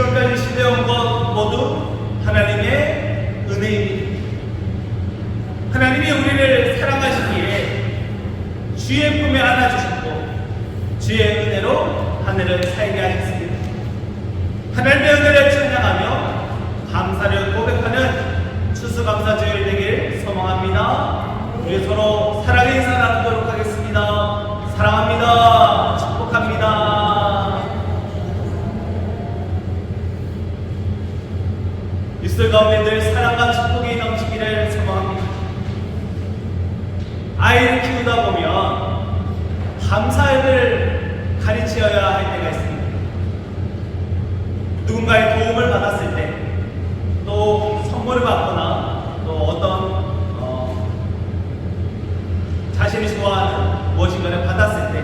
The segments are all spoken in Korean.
지금까지 시대온 것 모두 하나님의 은혜입니다. 하나님이 우리를 사랑하시기에 주의 품에 안아주셨고 주의 은혜로 하늘을 살게 하셨습니다. 하나님의 은혜를 찬양하며 감사를 고백하는 추수감사주일 되길 소망합니다. 우리 서로 사랑의 인사 나누도록 하겠습니다. 사랑합니다. 축복합니다. 이슬 가운데 늘 사랑과 축복이 넘치기를 소망합니다. 아이를 키우다 보면 감사를 가르쳐야 할 때가 있습니다. 누군가의 도움을 받았을 때, 또 선물을 받거나 또 어떤 자신이 좋아하는 무엇인가를 받았을 때,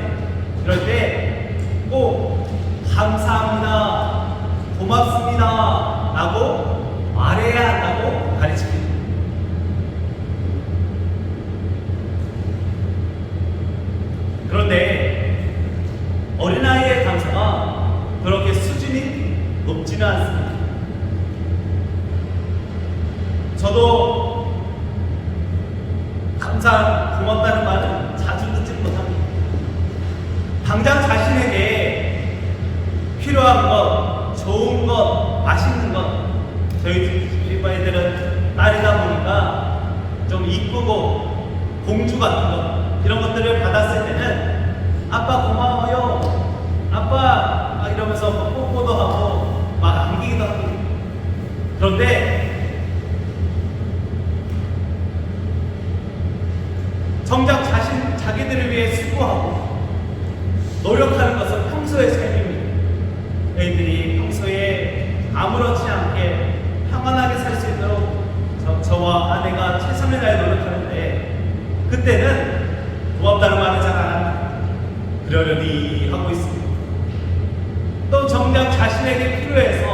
이럴 때 꼭 감사합니다, 고맙습니다 라고 말해야 한다고 가르칩니다. 그런데 어린아이의 감사가 그렇게 수준이 높지는 않습니다. 저도 감사, 고맙다는 말은 자주 듣지 못합니다. 당장 자신에게 필요한 것, 좋은 것, 맛있는 것, 저희 집 애들은 딸이다 보니까 좀 이쁘고 공주 같은 것, 이런 것들을 받았을 때는 아빠 고마워요, 아빠 막 이러면서 뽀뽀도 하고 막 안기기도 하고. 그런데 정작 자기들을 위해 수고하고 노력하는 것은 평소의 삶입니다. 애들이 평소에 아무렇지 않게 평안하게 살 수 있도록 저와 아내가 최선을 다해 노력하는데, 그때는 고맙다는 말을 잘 안 합니다. 그러려니 하고 있습니다. 또 정작 자신에게 필요해서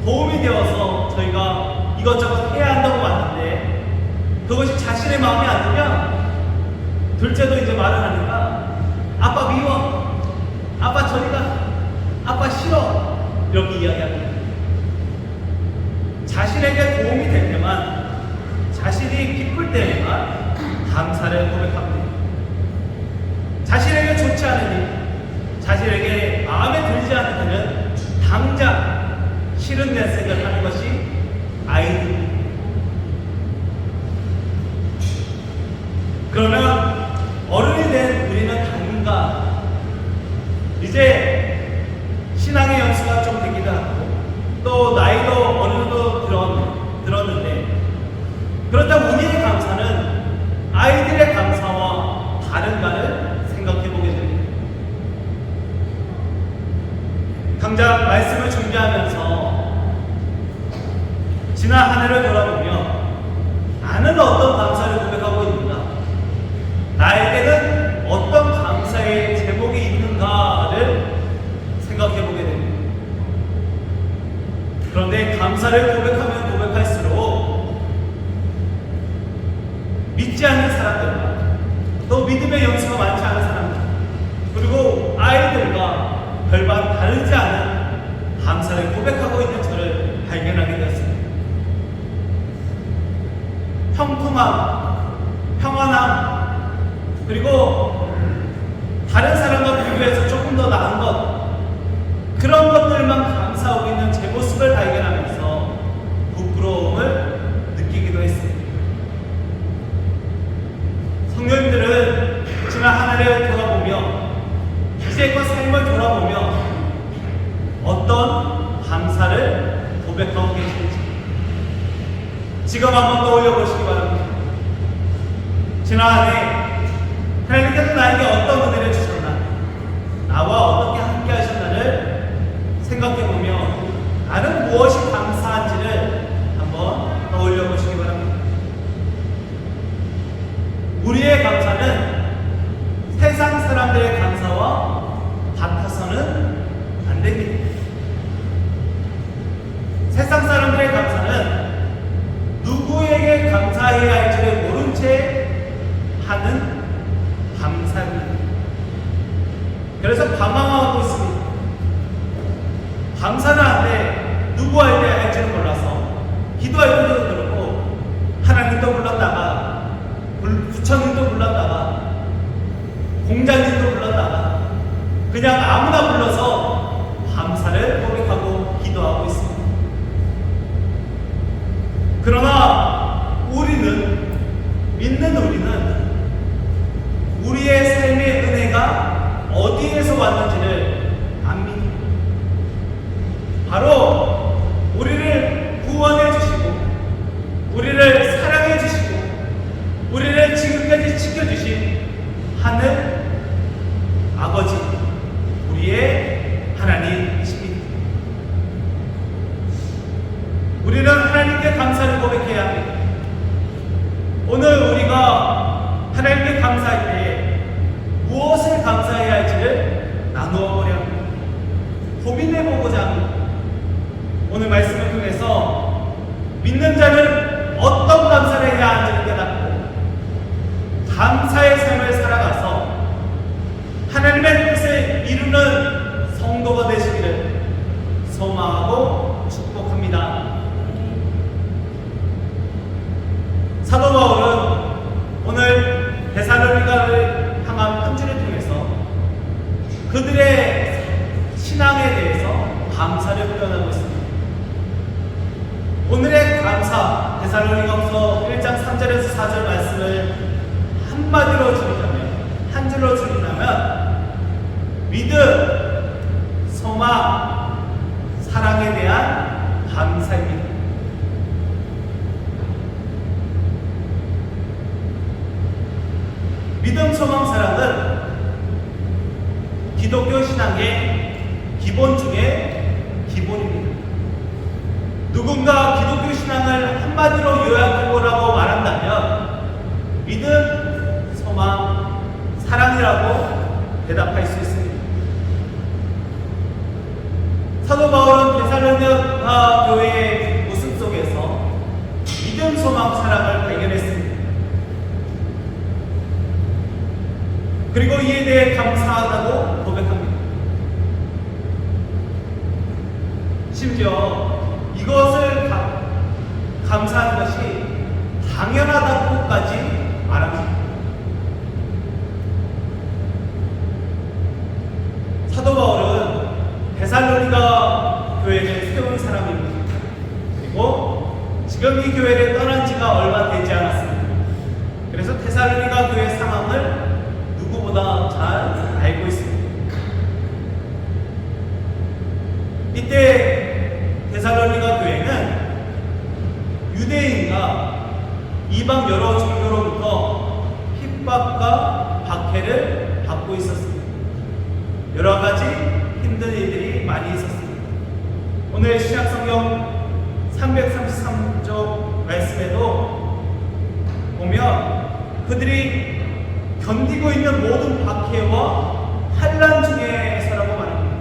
도움이 되어서 저희가 이것저것 해야 한다고 왔는데, 그것이 자신의 마음에 안 들면 둘째도 이제 말을 하니까 아빠 미워, 아빠 저리 가, 아빠 싫어, 이렇게 이야기합니다. 자신에게 도움이 될 때만, 자신이 기쁠 때에만 감사를 고백합니다. 자신에게 좋지 않은 일, 자신에게 마음에 들지 않은 일은 당장 싫은 내색을 하는 것이 아이들입니다. 그러면 어른이 된 우리는 당인가? 이제 신앙의 연수가 좀 되기도 하고, 또 나이도 어느 정도 들었는데, 그렇다고 우리의 감사는 아이들의 감사와 다른가를 생각해 보게 됩니다. 당장 말씀을 준비하면서 지난 한 해를 돌아보며 나는 어떤 감사를 고백하고 있는가, 나에게는 어떤 감사의 제목이 있는가를 생각해 보게 됩니다. 그런데 감사를 고백하면 고백할수록 믿지 않는 사람들과 또 믿음의 연수가 많지 않은 사람들, 그리고 아이들과 별반 다르지 않은 감사를 고백하고 있는 저를 발견하게 되었습니다. 평통함, 평안함, 그리고 다른 사람과 비교해서 조금 더 나은 것, 그런 것들만 감사하고 있는 제 모습을 발견하면서 부끄러움을 느끼기도 했습니다. 성도님들은 지난 한 해를 돌아보며, 이제껏 삶을 돌아보며 어떤 감사를 고백하고 계신지 지금 한번 떠올려 보시기 바랍니다. 지난 한 해 하나님께서 나에게 어떤 은혜를 주셨나, 나와 어떻게 함께 하셨나를 생각해보며 나는 무엇이 감사한지를 한번 떠올려 보시기 바랍니다. 우리의 감사는 세상 사람들의 감사와 같아서는 안 됩니다. 세상 사람들의 감사는 누구에게 감사해야 할지를 모른 채 하는 감사입니다. 그래서 방황하고 있습니다. 감사는 안 돼. 누구와야 할지는 몰라서 기도할 때도 그렇고 하나님도 불렀다가 부처님도 불렀다가 공자님도 불렀다가 그냥 아무나 불러서 감사를 고백하고 기도하고 있습니다. 그러나 믿는 우리는 우리의 삶의 은혜가 어디에서 왔는지를 압니다. 바로 우리를 구원해 주시고 우리를 사랑해 주시고 우리를 지금까지 지켜주신 하늘 아버지 우리의 하나님이십니다. 우리는 하나님께 감사를 고백해야 합니다. 오늘 우리가 하나님께 감사할 때 무엇을 감사해야 할지를 나누어 보려 합니다. 고민해 보고자 합니다. 오늘 말씀을 통해서 믿는 자는 어떤 감사를 해야 하는지를 깨닫고 감사의 삶을 살아가서 하나님의 뜻을 이루는 성도가 되시기를 소망하고 축복합니다. 사도 바울은 오늘 데살로니가를 향한 편지를 통해서 그들의 신앙에 대해서 감사를 표현하고 있습니다. 오늘의 감사, 데살로니가서 1장 3절에서 4절 말씀을 한마디로 줄이자면, 한 줄로 줄이자면 믿음, 소망, 사랑에 대한 감사입니다. 믿음, 소망, 사랑은 기독교 신앙의 기본 중에 기본입니다. 누군가 기독교 신앙을 한마디로 요약해보라고 말한다면 믿음, 소망, 사랑이라고 대답할 수 있습니다. 사도 바울은 데살로니가 교회의 모습 속에서 믿음, 소망, 사랑을 발견했습니다. 그리고 이에 대해 감사하다고 고백합니다. 심지어 이것을 감사하는 것이 당연하다고까지 말합니다. 사도 바울은 데살로니가 교회를 세운 사람입니다. 그리고 지금 이 교회를 떠난 지가 얼마 되지 않았습니다. 그래서 데살로니가 교회 상황을 누구보다 잘 알고 있습니다. 이때 데살로니가 교회는 유대인과 이방 여러 종교로부터 핍박과 박해를 받고 있었습니다. 여러 가지 힘든 일들이 많이 있었습니다. 오늘 신약성경 333쪽 말씀에도 보면 그들이 견디고 있는 모든 박해와 환난 중에서라고 말합니다.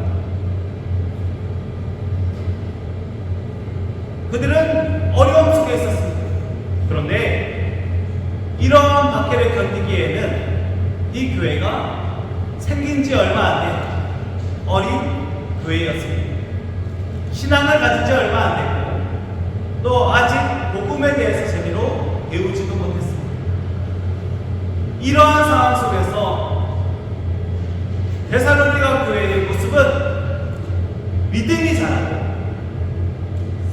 그들은 어려움 속에 있었습니다. 그런데 이러한 박해를 견디기에는 이 교회가 생긴 지 얼마 안 된 어린 교회였습니다. 신앙을 가진 지 얼마 안 됐고 또 아직 복음에 대해서 제대로 배우지도 못했습니다. 이러한 상황 속에서 데살로니가 교회의 모습은 믿음이 자라고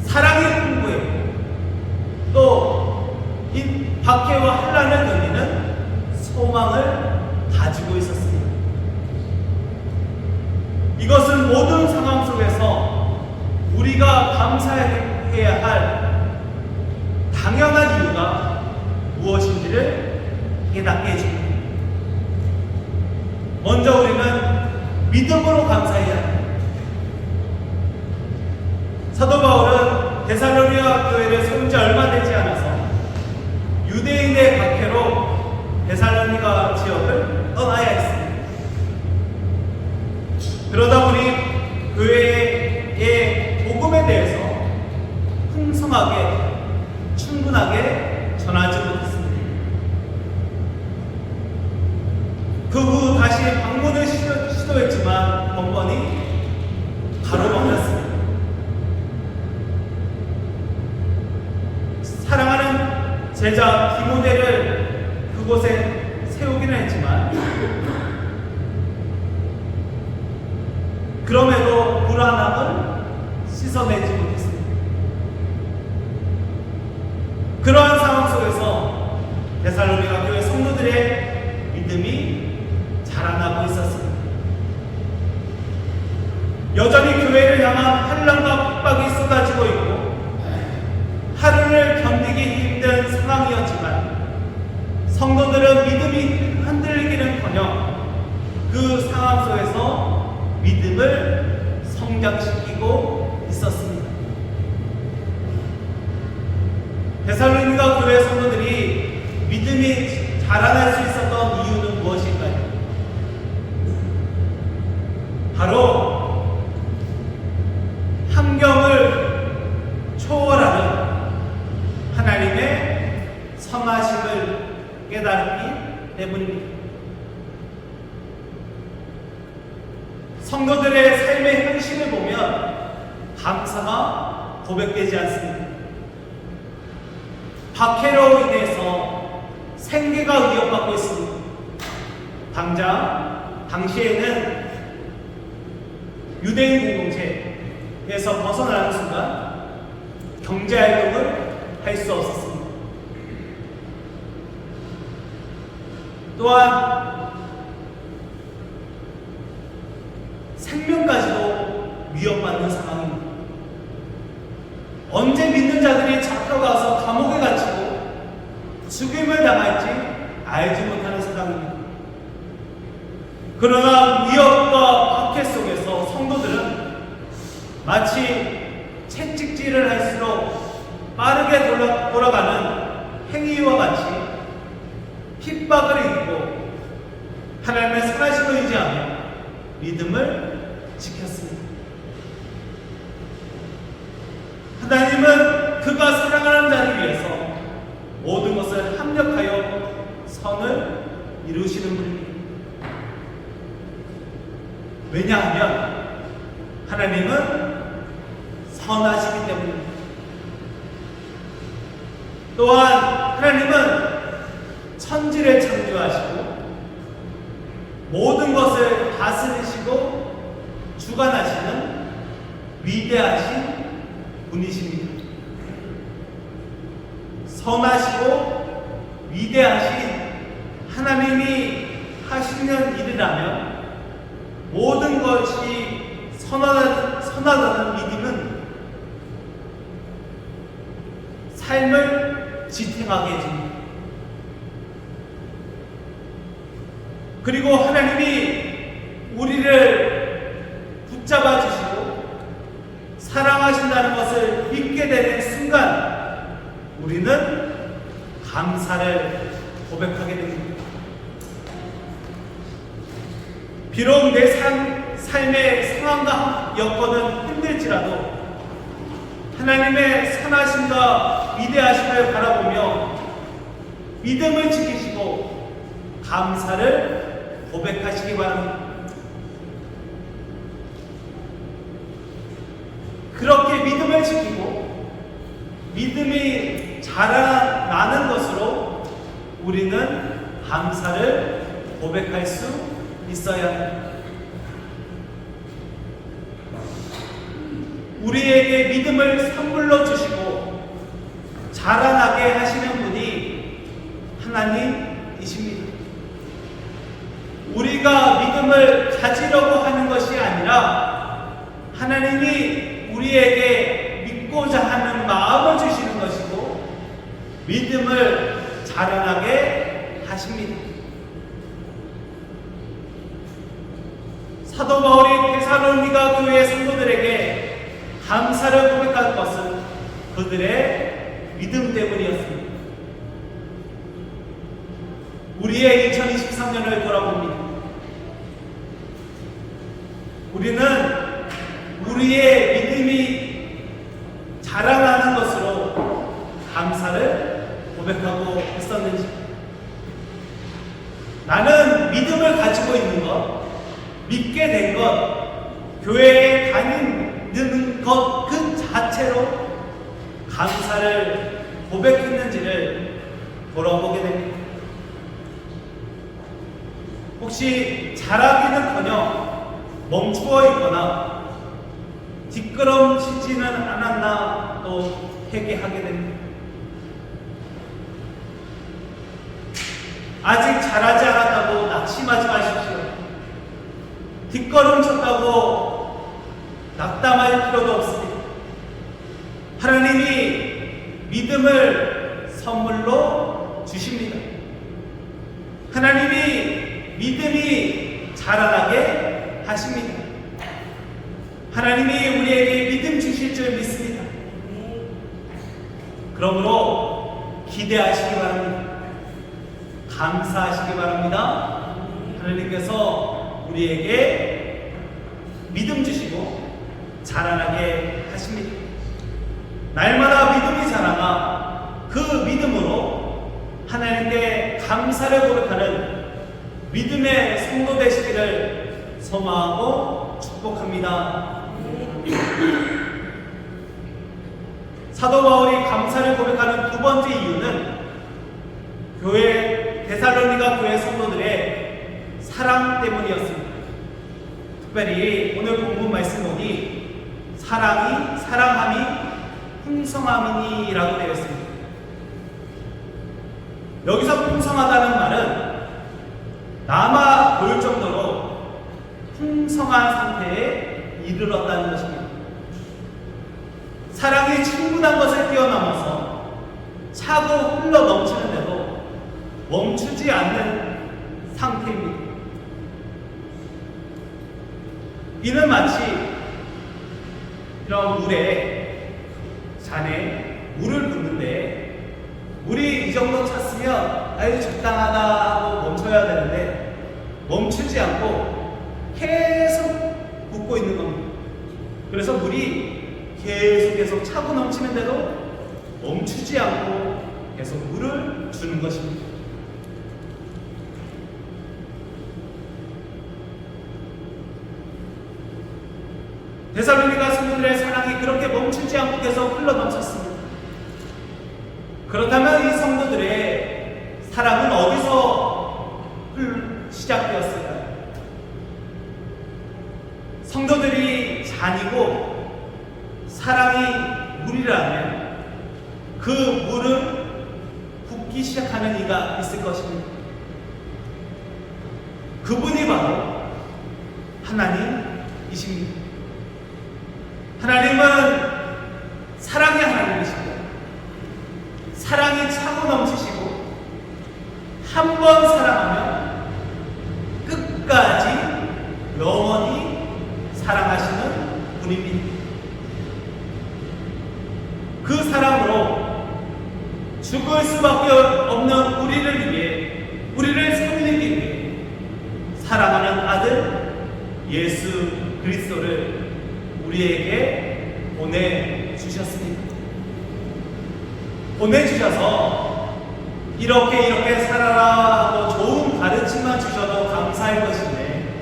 사랑이 풍부했고 또 이 박해와 환난을 견디는 소망을 가지고 있었습니다. 이것은 모든 상황 속에서 우리가 감사해야 할 당연한 이유가 무엇인지를 깨닫게 해줍니다. 먼저 우리는 믿음으로 감사해야 합니다. 사도 바울은 데살로니가 교회를 세운 지 얼마 되지 않아서 유대인의 박해로 데살로니가 지역을 떠나야 했습니다. 그러다 보니 교회의 복음에 대해서 풍성하게 충분하게 전하지 못했습니다. 그 후 다시 방문을 시도했지만 번번이 가로막혔습니다. 제자 디모데를 그곳에 세우기는 했지만 그럼에도 불안함을 씻어내지 못했습니다. 그러한 상황 속에서 데살로니가 교회 성도들의 믿음이 자라나고 있었습니다. 여전히 교회를 향한 환난과 핍박이 쏟아지고 있고 하루를 견디기 힘든 상황이었지만 성도들은 믿음이 흔들리기는커녕 그 상황 속에서 믿음을 성장시키고 있었습니다. 데살로니가 교회 성도들이 믿음이 자라날 수 있었던 이유는 무엇일까요? 바로 환경을 초월하는 하나님의 선하심을 깨달았기 때문입니다. 성도들의 삶의 현실을 보면 감사가 고백되지 않습니다. 박해로 인해서 생계가 위협받고 있습니다. 당시에는 유대인 공동체에서 벗어나는 순간 경제활동을 할 수 없었습니다. 또한 생명까지도 위협받는 상황입니다. 언제 믿는 자들이 잡혀가서 감옥에 갇히고 죽임을 당할지 알지 못하는 세상입니다. 그러나 위협과 박해 속에서 성도들은 마치 채찍질을 할수록 빠르게 돌아가는 행위와 같이 핍박을 이기고 하나님의 선하심을 의지하며 믿음을 지켰습니다. 하나님은 그가 사랑하는 자를 위해서 모든 것을 합력하여 선을 이루시는 분입니다. 왜냐하면 하나님은 선하시기 때문입니다. 또한 하나님은 천지를 창조하시고 모든 것을 다스리시고 주관하시는 위대하신 분이십니다. 선하시고 위대하신 하나님이 하시는 일이라면 모든 것이 선하다는 믿음은 삶을 지탱하게 해줍니다. 그리고 하나님이 우리를 붙잡아 주시고 사랑하신다는 것을 믿게 되는 순간 우리는 감사를 고백하게 됩니다. 비록 내 삶의 상황과 여건은 힘들지라도 하나님의 선하심과 위대하심을 바라보며 믿음을 지키시고 감사를 고백하시기 바랍니다. 그렇게 믿음을 지키고 믿음이 자라나는 것으로 우리는 감사를 고백할 수 있어야 합니다. 우리에게 믿음을 선물로 주시고 자라나게 하시는 분이 하나님이십니다. 우리가 믿음을 가지려고 하는 것이 아니라 하나님이 우리에게 믿고자 하는 마음을 주시는 것이고 믿음을 자라나게 하십니다. 사도 바울이 데살로니가 교회 성도들에게 감사를 고백한 것은 그들의 믿음 때문이었습니다. 우리의 2023년을 돌아봅니다. 우리는 우리의 믿음이 자라나는 것으로 감사를 고백하고 있었는지, 나는 믿음을 가지고 있는 것, 믿게 된 것, 교회에 다니는 것 그 자체로 감사를 고백했는지를 돌아보게 됩니다. 혹시 잘하기는커녕 멈추어 있거나 뒷걸음치지는 않았나 또 회개하게 됩니다. 아직 잘하지 않았다고 낙심하지 마십시오. 뒷걸음쳤다고 낙담할 필요도 없습니다. 하나님이 믿음을 선물로 주십니다. 하나님이 믿음이 자라나게 하십니다. 하나님이 우리에게 믿음 주실 줄 믿습니다. 그러므로 기대하시기 바랍니다. 감사하시기 바랍니다. 하나님께서 우리에게 믿음 주시고 자라나게 하십니다. 날마다 믿음이 자라나 그 믿음으로 하나님께 감사를 고백하는 믿음의 성도 되시기를 소망하고 축복합니다. 사도 바울이 감사를 고백하는 두 번째 이유는 데살로니가 교회 성도들의 사랑 때문이었습니다. 특별히 오늘 본문 말씀 보니 사랑함이 풍성함이니라고 되어 있습니다. 여기서 풍성하다는 말은 남아 보일 정도로 풍성한 상태에 이르렀다는 것입니다. 사랑이 충분한 것을 뛰어넘어서 차고 흘러 넘치는데도 멈추지 않는 상태입니다. 이는 마치 이런 잔에 물을 붓는데 물이 이 정도 찼으면 아주 적당하다 하고 멈춰야 되는데 멈추지 않고 계속 붓고 있는 겁니다. 그래서 물이 계속 차고 넘치는데도 멈추지 않고 계속 물을 주는 것입니다. 데살로니가 성도들의 사랑이 그렇게 멈추지 않고 계속 흘러넘쳤습니다. 그렇다면 이 성도들의 사랑은 어디서 시작되었을까요? 성도들이 잔이고 사랑이 물이라면 그 물은 붓기 시작하는 이가 있을 것입니다. 그분이 바로 하나님이십니다. 하나님은 사랑의 하나님이십니다. 사랑이 차고 넘치시고 한 번 사랑하면 끝까지 영원히 사랑하시는 분입니다. 그 사랑으로 죽을 수밖에 없는 우리를 위해, 우리를 살리기 위해 사랑하는 아들 예수 그리스도를 우리에게 보내주셨습니다. 보내주셔서 이렇게 살아라 하고 좋은 가르침만 주셔도 감사할 것인데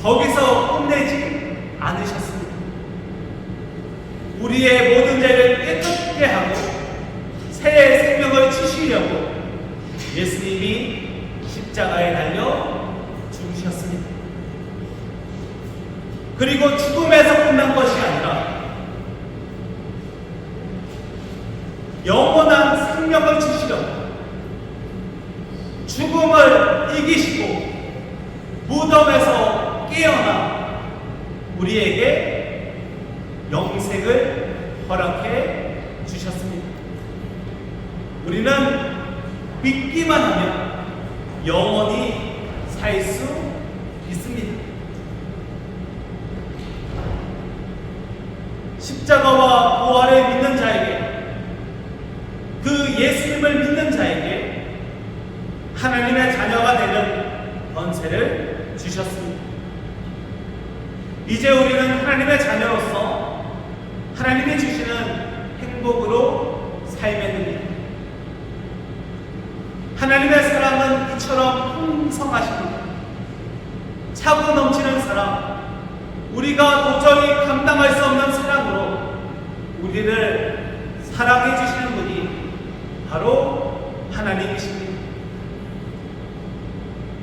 거기서 끝내지 않으셨습니다. 우리의 모든 죄를 깨끗게 하고 새 생명을 주시려고 예수님이 십자가에 달려 죽으셨습니다. 그리고 죽음에서 끝난 것이 아니라 영원한 생명을 주시려고 죽음을 이기시고 무덤에서 깨어나 우리에게 영생을 허락해 주셨습니다. 우리는 믿기만 하면 영원히 살 수 있습니다. 십자가와 부활을 믿는 자에게, 그 예수님을 믿는 자에게 하나님의 자녀가 되는 권세를 주셨습니다. 이제 우리는 하나님의 자녀로서 하나님이 주시는 행복으로 살면 됩니다. 하나님의 사랑은 이처럼 풍성하십니다. 차고 넘치는 사랑, 우리가 도저히 감당할 수 없는 사랑으로 우리를 사랑해 주시는 분이 바로 하나님이십니다.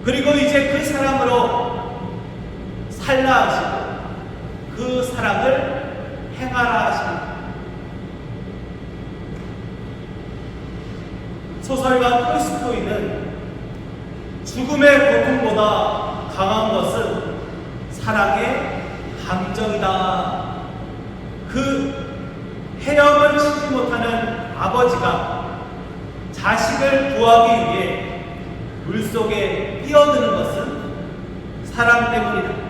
그리고 이제 그 사랑으로 살라 하시고 그 사랑을 행하라 하십니다. 소설가 톨스토이는 죽음의 고통보다 강한 것은 사랑의 감정이다. 그 헤엄을 치지 못하는 아버지가 자식을 구하기 위해 물속에 뛰어드는 것은 사랑 때문이다.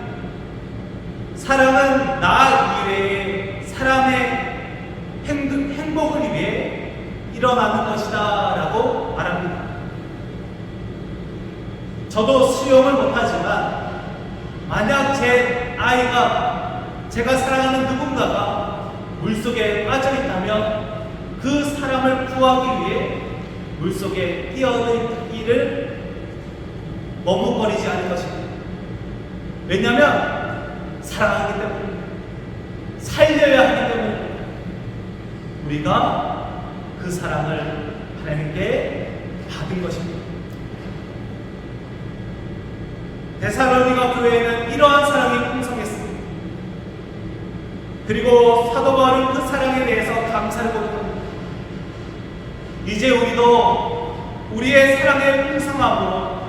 사랑은 나 이외의 사람의 행복을 위해 일어나는 것이다 라고 말합니다. 저도 수영을 못하지만 만약 제 아이가 제가 사랑하는 누군가가 물속에 빠져있다면 그 사람을 구하기 위해 물속에 뛰어들기를 머뭇거리지 않을 것입니다. 왜냐하면 사랑하기 때문에, 살려야 하기 때문에 우리가 그 사랑을 하나님께 받은 것입니다. 데살로니가 교회에는 이러한 사랑이 풍성했습니다. 그리고 사도 바울은 그 사랑에 대해서 감사를 고백합니다. 이제 우리도 우리의 사랑의 풍성함으로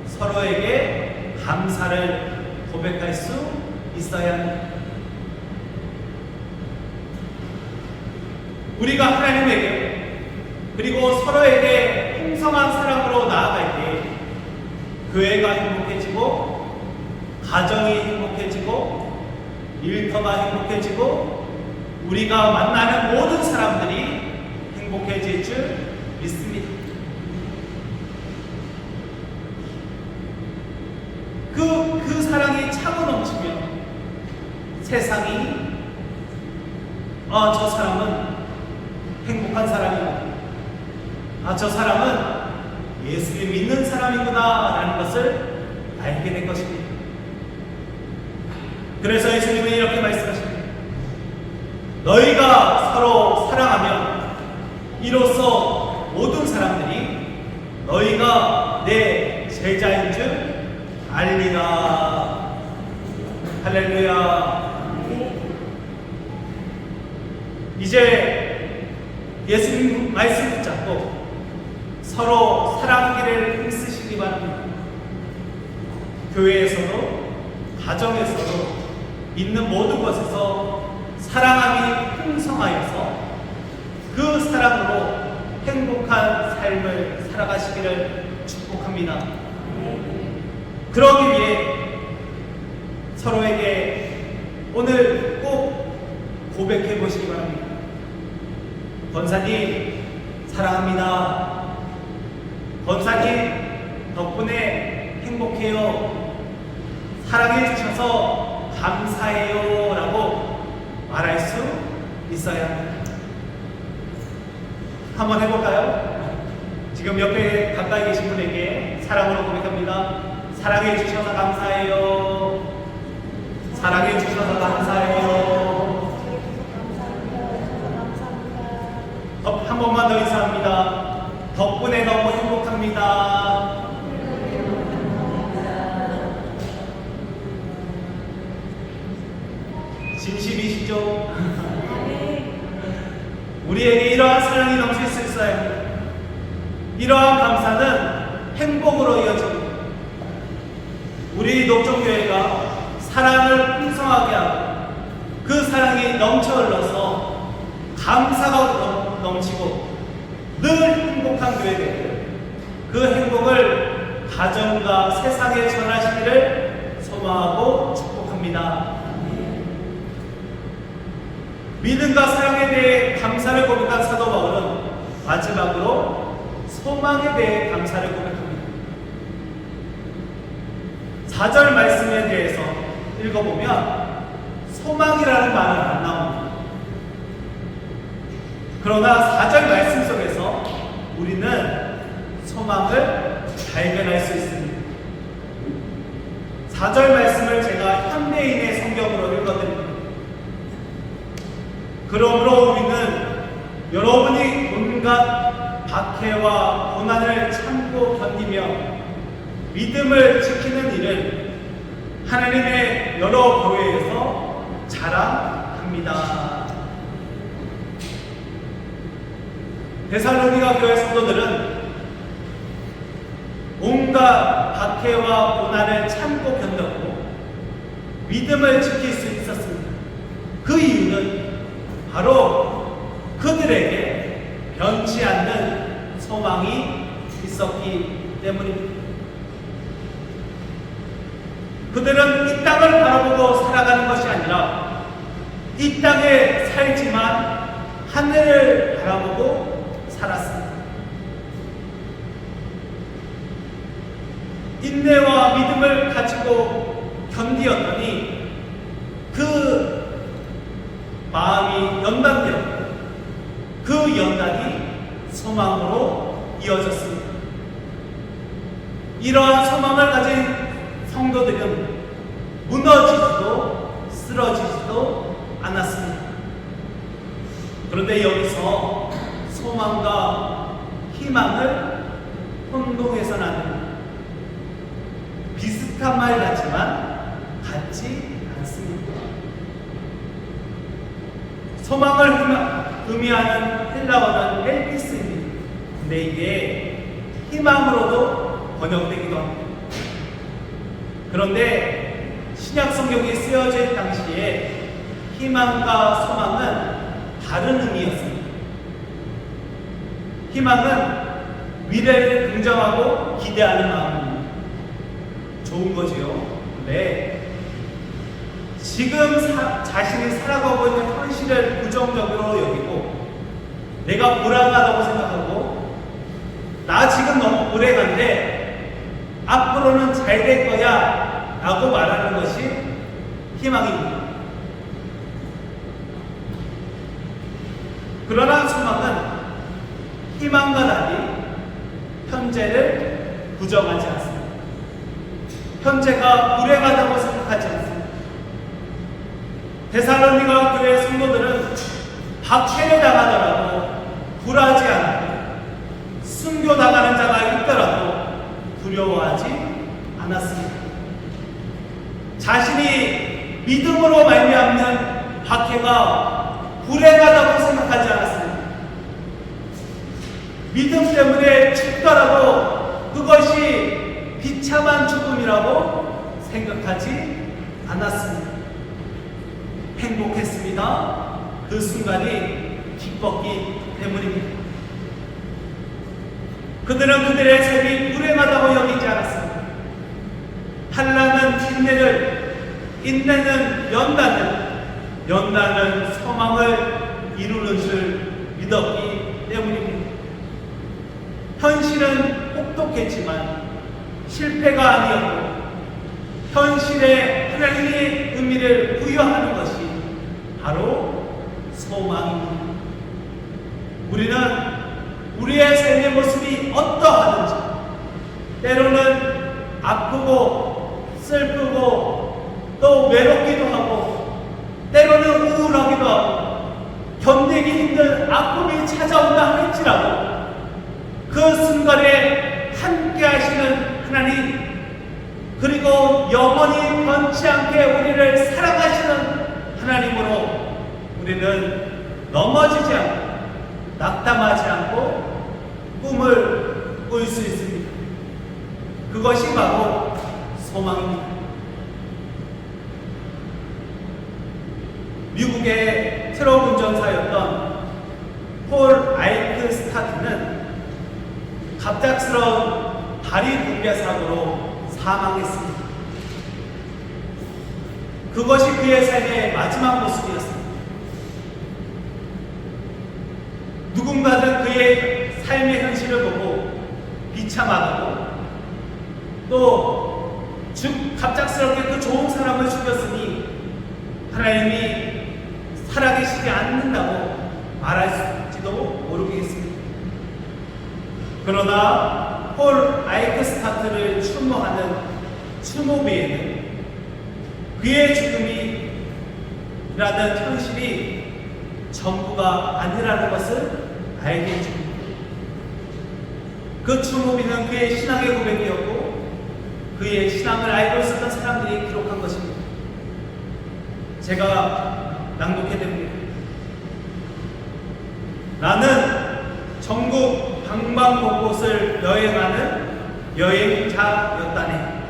서로에게 감사를 고백할 수 있어야 합니다. 우리가 하나님에게 그리고 서로에게 풍성한 사랑으로 나아갈 때 교회가 행복해지고 가정이 행복해지고 일터가 행복해지고 우리가 만나는 모든 사람들이 행복해질 줄 믿습니다. 그 사랑이 차고 넘치면 세상이 저 사람은 행복한 사람이구나, 저 사람은 예수를 믿는 사람이구나 라는 것을 알게 된 것입니다. 그래서 예수님은 이렇게 말씀하십니다. 너희가 서로 사랑하면 이로써 모든 사람들이 너희가 내 제자인 줄 알리라. 할렐루야. 이제 예수님 말씀 붙잡고 서로 사랑하기를 힘쓰시기 바랍니다. 교회에서도 가정에서도 있는 모든 곳에서 사랑함이 풍성하여서 그 사랑으로 행복한 삶을 살아가시기를 축복합니다. 그러기 위해 서로에게 오늘 꼭 고백해 보시기 바랍니다. 권사님 사랑합니다. 권사님 덕분에 행복해요. 사랑해 주셔서 감사해요 라고 말할 수 있어야 합니다. 한번 해볼까요? 지금 옆에 가까이 계신 분에게 사랑으로 고백합니다. 사랑해 주셔서 감사해요. 사랑해 주셔서 감사해요. 한 번만 더 인사합니다. 덕분에 너무 행복합니다. 진심이시죠? 우리에게 이러한 사랑이 넘칠 수 있어야 합니다. 이러한 감사는 행복으로 이어집니다. 우리 녹종교회가 사랑을 풍성하게 하고 그 사랑이 넘쳐 흘러서 감사가 넘치고 늘 행복한 교회들, 그 행복을 가정과 세상에 전하시기를 소망하고 축복합니다. 믿음과 사랑에 대해 감사를 고백한 사도 바울은 마지막으로 소망에 대해 감사를 고백합니다. 4절 말씀에 대해서 읽어보면 소망이라는 말은 안 나옵니다. 그러나 4절 말씀 속에서 우리는 소망을 발견할 수 있습니다. 4절 말씀을 제가 현대인의 성경으로 읽어드립니다. 그러므로 우리는 여러분이 온갖 박해와 고난을 참고 견디며 믿음을 지키는 일을 하나님의 여러 교회에서 자랑합니다. 데살로니가 교회 성도들은 온갖 박해와 고난을 참고 견뎠고 믿음을 지킬 수 있었습니다. 그 이유는 바로 그들에게 변치 않는 소망이 있었기 때문입니다. 그들은 이 땅을 바라보고 살아가는 것이 아니라 이 땅에 살지만 하늘을 바라보고 살았습니다. 인내와 믿음을 가지고 견디었더니 그 마음이 연단되었고 그 연단이 소망으로 이어졌습니다. 이러한 소망을 가진 성도들은 무너지지도 쓰러지지도 않았습니다. 그런데 여기서 소망과 희망을 혼동해서 나누는 비슷한 말 같지만 같지 않습니다. 소망을 의미하는 헬라어는 헬피스입니다. 근데 이게 희망으로도 번역되기도 합니다. 그런데 신약 성경이 쓰여질 당시에 희망과 소망은 다른 의미였습니다. 희망은 미래를 긍정하고 기대하는 마음입니다. 좋은 거지요. 근데 지금 자신이 살아가고 있는 현실을 부정적으로 여기고 내가 불안하다고 생각하고 나 지금 너무 불행한데 앞으로는 잘 될 거야 라고 말하는 것이 희망입니다. 그러나 소망은 희망과 달리 현재를 부정하지 않습니다. 현재가 불행하다고 생각하지 않습니다. 데살로니가 교회 성도들은 박해를 당하더라도 굴하지 않고 순교당하는 자가 있더라도 두려워하지 않았습니다. 자신이 믿음으로 말미암는 박해가 불행하다고 생각하지 않았습니다. 믿음 때문에 죽더라도 그것이 비참한 죽음이라고 생각하지 않았습니다. 행복했습니다. 그 순간이 기뻤기 때문입니다. 그들은 그들의 삶이 불행하다고 여기지 않았습니다. 환난은 인내를, 인내는 연단은 소망을 이루는 줄 믿었기 때문입니다. 현실은 혹독했지만 실패가 아니었고 현실에 하나님의 의미를 부여하는 것이 바로 소망입니다. 우리는 우리의 삶의 모습이 어떠하든지 때로는 아프고 슬프고 또 외롭기도 하고 때로는 우울하기도 하고 견디기 힘든 아픔이 찾아온다 할지라도 그 순간에 함께 하시는 하나님 그리고 영원히 변치 않게 우리를 사랑하시는 하나님으로 우리는 넘어지지 않고 낙담하지 않고 꿈을 꿀 수 있습니다. 그것이 바로 소망입니다. 미국의 트럭 운전사였던 폴 아이크스타트는 갑작스러운 다리 붕괴 사고로 사망했습니다. 그것이 그의 삶의 마지막 모습이었습니다. 누군가는 그의 삶의 현실을 보고 비참하다고 또 갑작스럽게 그 좋은 사람을 죽였으니 하나님이 살아계시지 않는다고 말할지도 모르겠습니다. 그러나 폴 아이크스타트를 추모하는 추모비에는 그의 죽음이라는 현실이 전부가 아니라는 것을 알게 해줍니다. 그 추모비는 그의 신앙의 고백이었고 그의 신앙을 알고 있었던 사람들이 기록한 것입니다. 제가 낭독해드립니다. 나는 전국 방방곳곳을 여행하는 여행자였다네.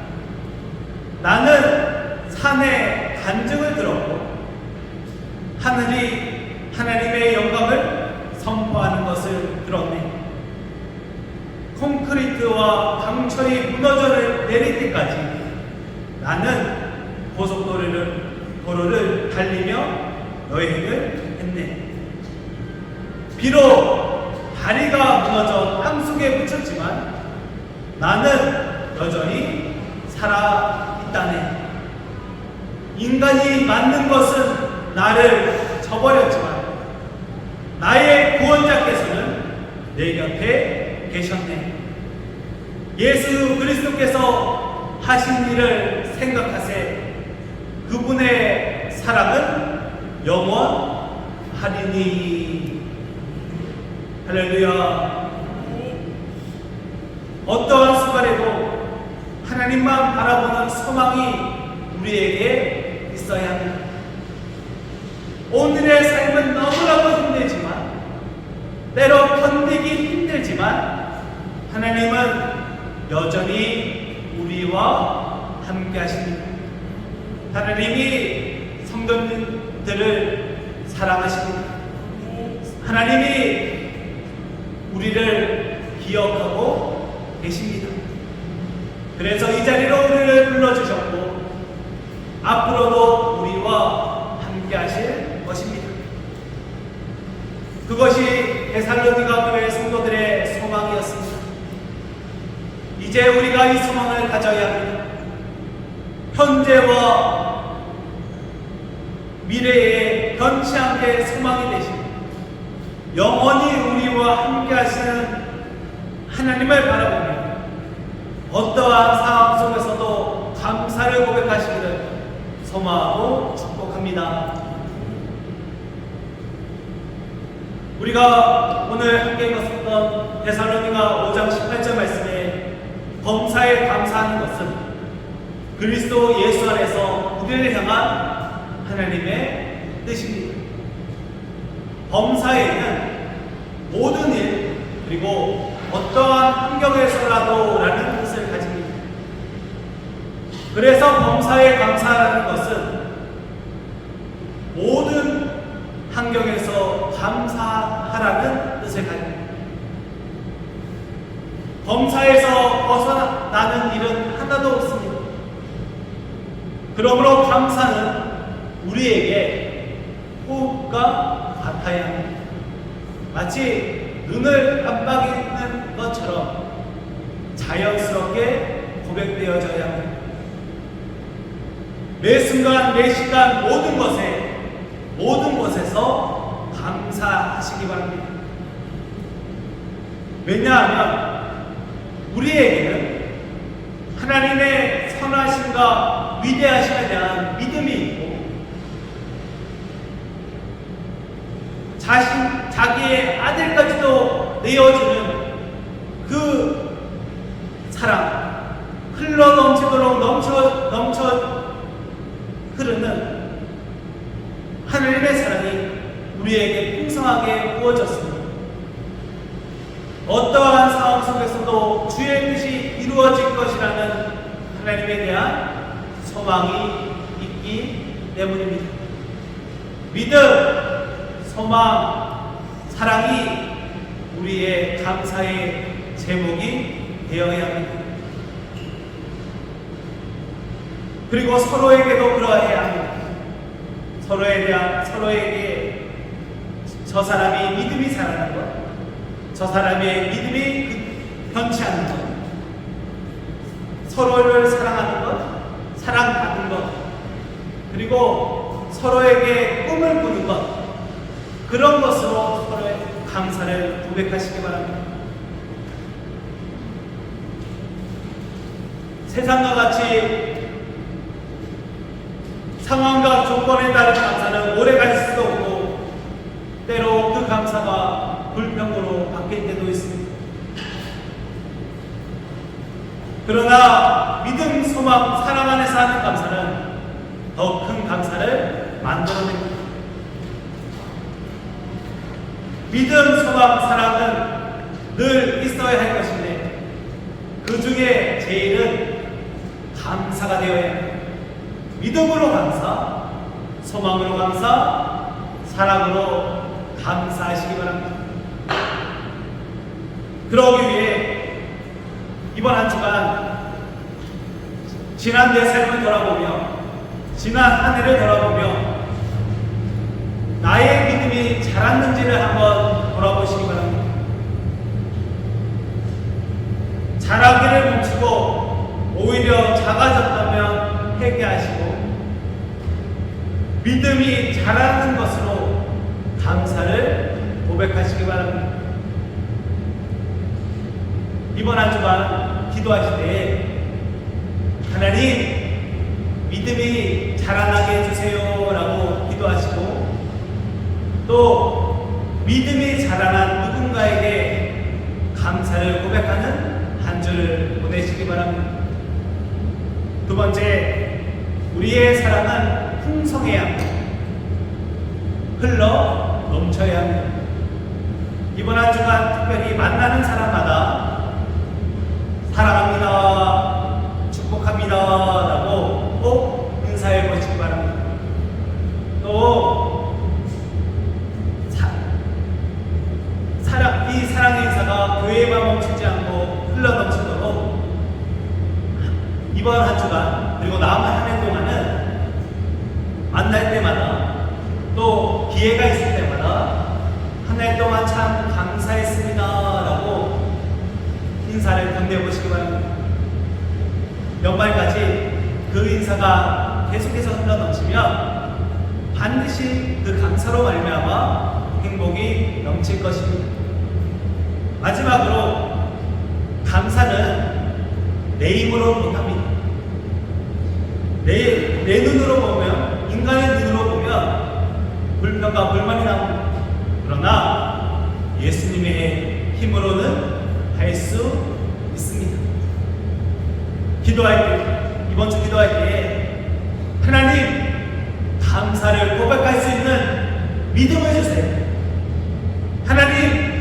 나는 산에 간증을 들었고 하늘이 하나님의 영광을 선포하는 것을 들었네. 콘크리트와 강철이 무너져 내릴 때까지 나는 도로를 달리며 여행을 했네. 비록 다리가 무너져 땅속에 묻혔지만 나는 여전히 살아있다네. 인간이 맞는 것은 나를 저버렸지만 나의 구원자께서는 내 곁에 계셨네. 예수 그리스도께서 하신 일을 생각하세. 그분의 사랑은 영원하리니. 할렐루야. 어떠한 순간에도 하나님만 바라보는 소망이 우리에게 있어야 합니다. 오늘의 삶은 너무나도 힘들지만, 때로 견디기 힘들지만 하나님은 여전히 우리와 함께 하십니다. 하나님이 성도들을 사랑하십니다. 하나님이 우리를 기억하고 계십니다. 그래서 이 자리로 우리를 불러주셨고 앞으로도 우리와 함께 하실 것입니다. 그것이 데살로니가 교회 성도들의 소망이었습니다. 이제 우리가 이 소망을 가져야 합니다. 현재와 미래에 변치 않게 소망이 되시고 영원히 우리와 함께 하시는 하나님을 바라보며 어떠한 상황 속에서도 감사를 고백하시기를 소망하고 축복합니다. 우리가 오늘 함께 읽었던 데살로니가 5장 18절 말씀에 범사에 감사하는 것은 그리스도 예수 안에서 우리를 향한 하나님의 뜻입니다. 범사에는 모든 일 그리고 어떠한 환경에서라도 라는 뜻을 가집니다. 그래서 범사에 감사하는 것은 모든 환경에서 감사하라는 뜻을 가집니다. 범사에서 벗어나는 일은 하나도 없습니다. 그러므로 감사는 우리에게 호흡과 같아야 합니다. 마치 눈을 깜빡이는 것처럼 자연스럽게 고백되어져야 합니다. 매 순간 매 시간 모든 것에서 감사하시기 바랍니다. 왜냐하면 우리에게는 하나님의 선하심과 위대하심에 대한 믿음이 있고 자기의 아들까지도 내어주는 그 사랑, 흘러 넘치도록 넘쳐 흐르는 하나님의 사랑이 우리에게 풍성하게 부어졌습니다. 어떠한 상황 속에서도 주의 뜻이 이루어질 것이라는 하나님에 대한 소망이 있기 때문입니다. 믿음, 소망, 사랑이 우리의 감사의 제목이 되어야 합니다. 그리고 서로에게도 그러해야 합니다. 서로에게 저 사람이 믿음이 살아나는 것, 저 사람의 믿음이 변치 않는 것, 서로를 사랑하는 것, 사랑받는 것, 그리고 서로에게 꿈을 꾸는 것, 그런 것으로 서로의 감사를 고백하시기 바랍니다. 세상과 같이 상황과 조건에 따른 감사는 오래 갈 수도 없고 때로 그 감사가 불평으로 바뀔 때도 있습니다. 그러나 믿음, 소망, 사랑 안에서 하는 감사는 더 큰 감사를 만들어냅니다. 믿음, 소망, 사랑은 늘 있어야 할 것인데 그 중에 제일은 감사가 되어야 합니다. 믿음으로 감사, 소망으로 감사, 사랑으로 감사하시기 바랍니다. 그러기 위해 이번 한 주간 지난 내 삶을 돌아보며 지난 한 해를 돌아보며 나의 믿음이 자랐는지를 한번 돌아보시기 바랍니다. 자라기를 멈추고 오히려 작아졌다면 회개하시고 믿음이 자라는 것으로 감사를 고백하시기 바랍니다. 이번 한 주간 기도하실 때에 하나님 믿음이 자라나게 해주세요 라고 기도하시고 또 믿음이 자라난 누군가에게 감사를 고백하는 한 주를 보내시기 바랍니다. 두 번째, 우리의 사랑은 풍성해야 합니다. 흘러 넘쳐야 합니다. 이번 한 주간 특별히 만나는 사람마다 사랑합니다, 축복합니다 라고 꼭 인사해 보시기 바랍니다. 또 이 사랑의 인사가 교회에만 멈추지 않고 흘러넘치도록 이번 한 주간 그리고 남은 한 해 동안은 만날 때마다 또 기회가 있을 때마다 한 해 동안 참 감사했습니다 라고 인사를 건네보시기 바랍니다. 연말까지 그 인사가 계속해서 흘러넘치면 반드시 그 감사로 말미암아 행복이 넘칠 것입니다. 마지막으로 감사는 내 힘으로 못합니다. 내 눈으로 보면, 인간의 눈으로 보면 불평과 불만이 나옵니다. 그러나 예수님의 힘으로는 할 수 있습니다. 기도할 때, 이번 주 기도할 때에 하나님 감사를 고백할 수 있는 믿음을 주세요. 하나님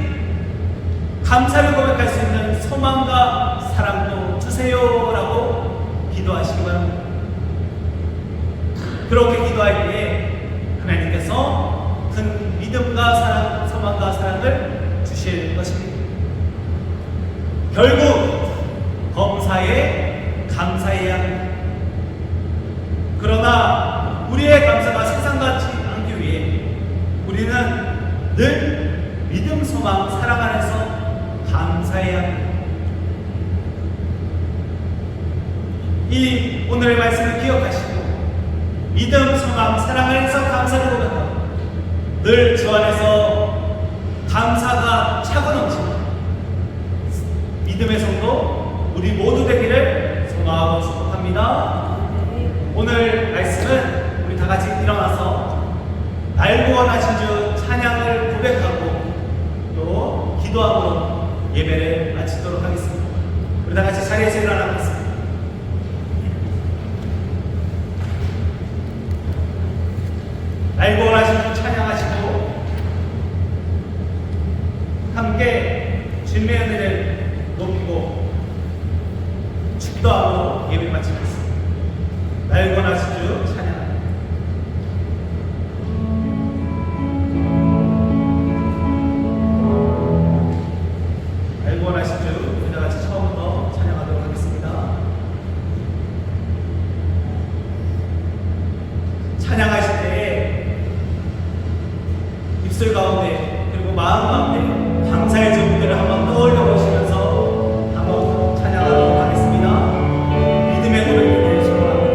감사를 고백할 수 있는 소망과 사랑도 주세요 라고 기도하시기 바랍니다. 그렇게 기도할 때에 하나님께서 큰 믿음과 사랑, 소망과 사랑을 주실 것입니다. 결국 범사에 감사해야 합니다. 그러나 우리의 감사가 세상같이 않기 위해 우리는 늘 믿음, 소망, 사랑 안에서 감사해야 합니다. 이 오늘의 말씀을 기억하시고 믿음, 소망, 사랑 안에서 감사를 고백하고 늘 주 안에서 감사가 차고 넘치는 믿음의 성도 우리 모두 되기를 소망하고 축복합니다. 오늘 말씀은 우리 다 같이 일어나서 날 구원하신 주 찬양을 고백하고 또 기도하고 예배를 마치도록 하겠습니다. 우리 다 같이 자리에서 일어나겠습니다. 날 구원하신 주 찬양하시고 함께 주님의 은혜를 높이고 축도하고 예배 마치겠습니다. 날 구원하신 주 찬양. 원하신 주 우리 다 같이 처음부터 찬양하도록 하겠습니다. 찬양하실 때 입술 가운데 그리고 마음 가운데 감사의 제목들을 한번 떠올려 보시면서 한번 찬양하도록 하겠습니다. 믿음의 고백을 소망합니다.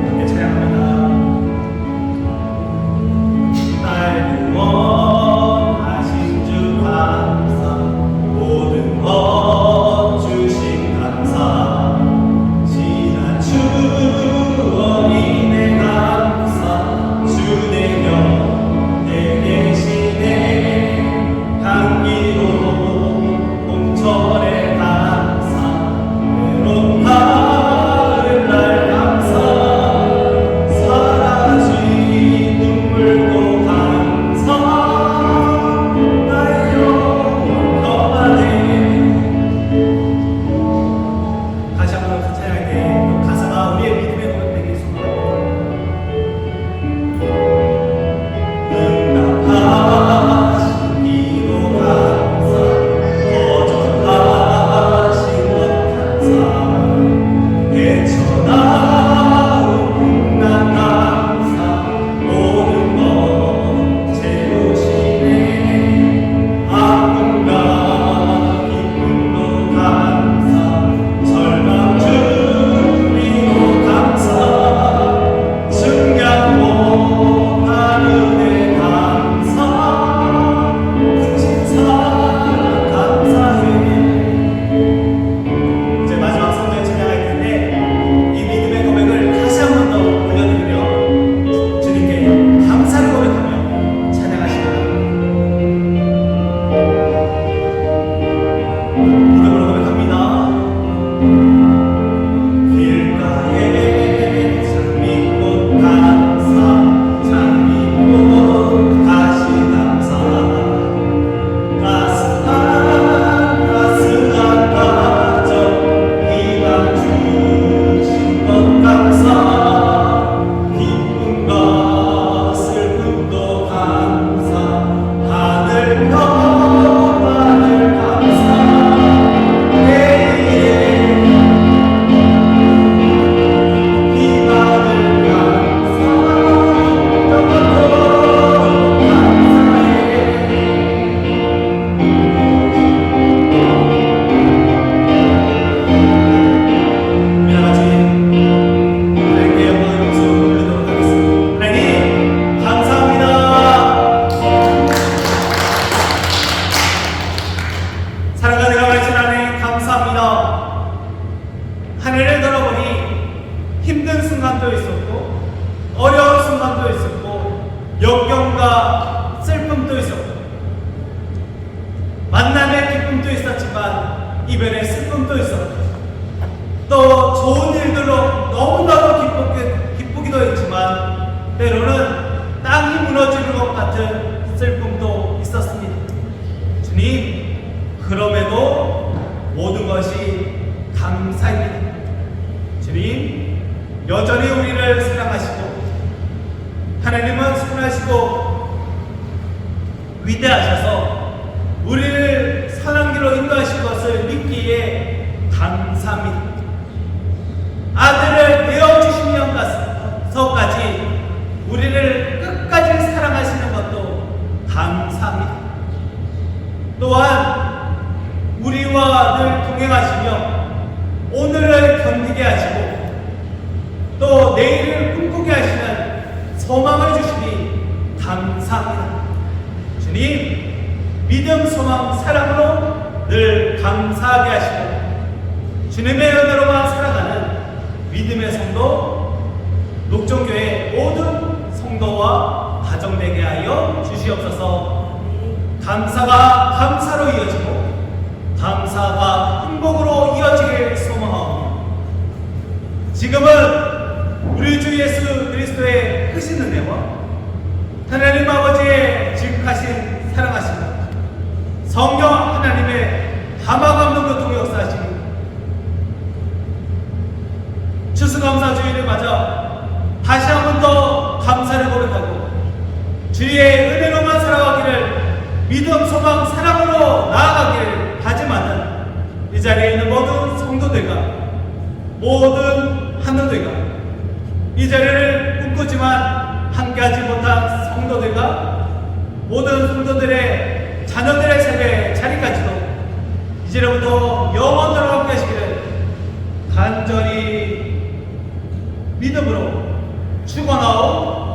함께 찬양합니다. 원하신 주 감사 모든 것 주신 감사 지난 추억이 내 감사 주 내 곁에 기쁨과 슬픔도 있었고 만남의 기쁨도 있었지만 이별의 슬픔도 있었고 또 좋은 일들로 너무나도 기쁘기도 했지만 때로는 땅이 무너지는 것 같은 슬픔도 있었습니다. 주님, 그럼에도 모든 것이 감사입니다. 주님, 여전히 우리를 사랑하시고 하나님은 선하시고 위대하셔서 우리를 선한 길로 인도하신 것을 믿기에 감사합니다. 아들을 내어주시면서까지 우리를 끝까지 사랑하시는 것도 감사합니다. 또한 우리와 늘 동행하시며 오늘을 견디게 하시고 또 내일을 꿈꾸게 하시는 소망을 주시니 감사합니다. 주님, 믿음, 소망, 사랑으로 늘 감사하게 하시고 주님의 은혜로만 살아가는 믿음의 성도, 녹정교회 모든 성도와 가정되게 하여 주시옵소서. 감사가 감사로 이어지고 감사가 행복으로 이어지길 소망하오며 지금은 우리 주 예수 그리스도의 크신 은혜와 하나님 아버지의 지극하신 사랑하심과 성령 하나님의 감화 감동 교통 역사하시고 추수감사주의를 맞아 다시 한 번 더 감사를 고백하고 주의 은혜로만 살아가기를 믿음, 소망, 사랑으로 나아가기를 다짐하는 이 자리에 있는 모든 성도들과 모든 하늘들과 이 자리를 꿈꾸지만 함께하지 못한 성도들과 모든 성도들의 자녀들의 삶의 자리까지도 이제로부터 영원토록 함께 하시기를 간절히 믿음으로 축원하오